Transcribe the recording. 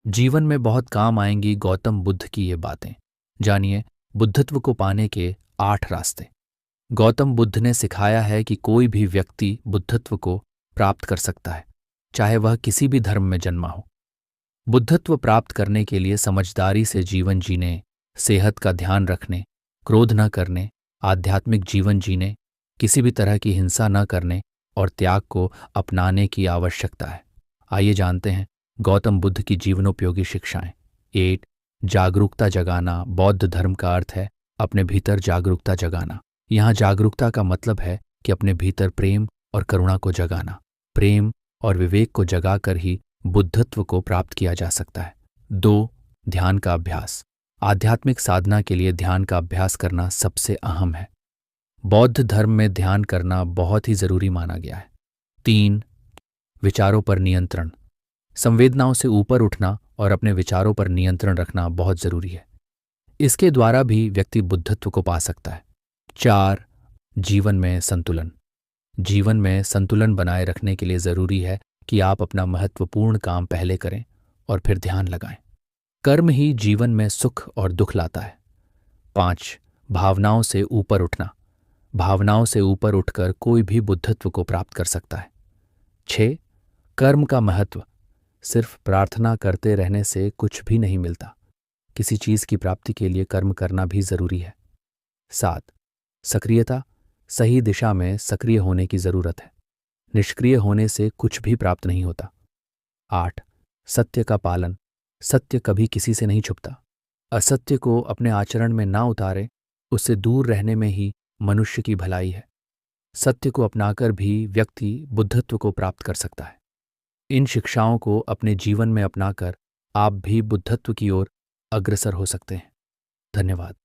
जीवन में बहुत काम आएंगी गौतम बुद्ध की ये बातें। जानिए बुद्धत्व को पाने के 8 रास्ते। गौतम बुद्ध ने सिखाया है कि कोई भी व्यक्ति बुद्धत्व को प्राप्त कर सकता है, चाहे वह किसी भी धर्म में जन्मा हो। बुद्धत्व प्राप्त करने के लिए समझदारी से जीवन जीने, सेहत का ध्यान रखने, क्रोध न करने, आध्यात्मिक जीवन जीने, किसी भी तरह की हिंसा न करने और त्याग को अपनाने की आवश्यकता है। आइए जानते हैं गौतम बुद्ध की जीवनोपयोगी शिक्षाएं। 8 जागरूकता जगाना। बौद्ध धर्म का अर्थ है अपने भीतर जागरूकता जगाना। यहाँ जागरूकता का मतलब है कि अपने भीतर प्रेम और करुणा को जगाना। प्रेम और विवेक को जगाकर ही बुद्धत्व को प्राप्त किया जा सकता है। 2 ध्यान का अभ्यास। आध्यात्मिक साधना के लिए ध्यान का अभ्यास करना सबसे अहम है। बौद्ध धर्म में ध्यान करना बहुत ही जरूरी माना गया है। 3 विचारों पर नियंत्रण। संवेदनाओं से ऊपर उठना और अपने विचारों पर नियंत्रण रखना बहुत जरूरी है। इसके द्वारा भी व्यक्ति बुद्धत्व को पा सकता है। 4 जीवन में संतुलन। जीवन में संतुलन बनाए रखने के लिए जरूरी है कि आप अपना महत्वपूर्ण काम पहले करें और फिर ध्यान लगाएं। कर्म ही जीवन में सुख और दुख लाता है। 5 भावनाओं से ऊपर उठना। भावनाओं से ऊपर उठकर कोई भी बुद्धत्व को प्राप्त कर सकता है। 6 कर्म का महत्व। सिर्फ प्रार्थना करते रहने से कुछ भी नहीं मिलता। किसी चीज की प्राप्ति के लिए कर्म करना भी जरूरी है। 7 सक्रियता। सही दिशा में सक्रिय होने की जरूरत है। निष्क्रिय होने से कुछ भी प्राप्त नहीं होता। 8 सत्य का पालन। सत्य कभी किसी से नहीं छुपता। असत्य को अपने आचरण में ना उतारे, उससे दूर रहने में ही मनुष्य की भलाई है। सत्य को अपनाकर भी व्यक्ति बुद्धत्व को प्राप्त कर सकता है। इन शिक्षाओं को अपने जीवन में अपनाकर आप भी बुद्धत्व की ओर अग्रसर हो सकते हैं। धन्यवाद।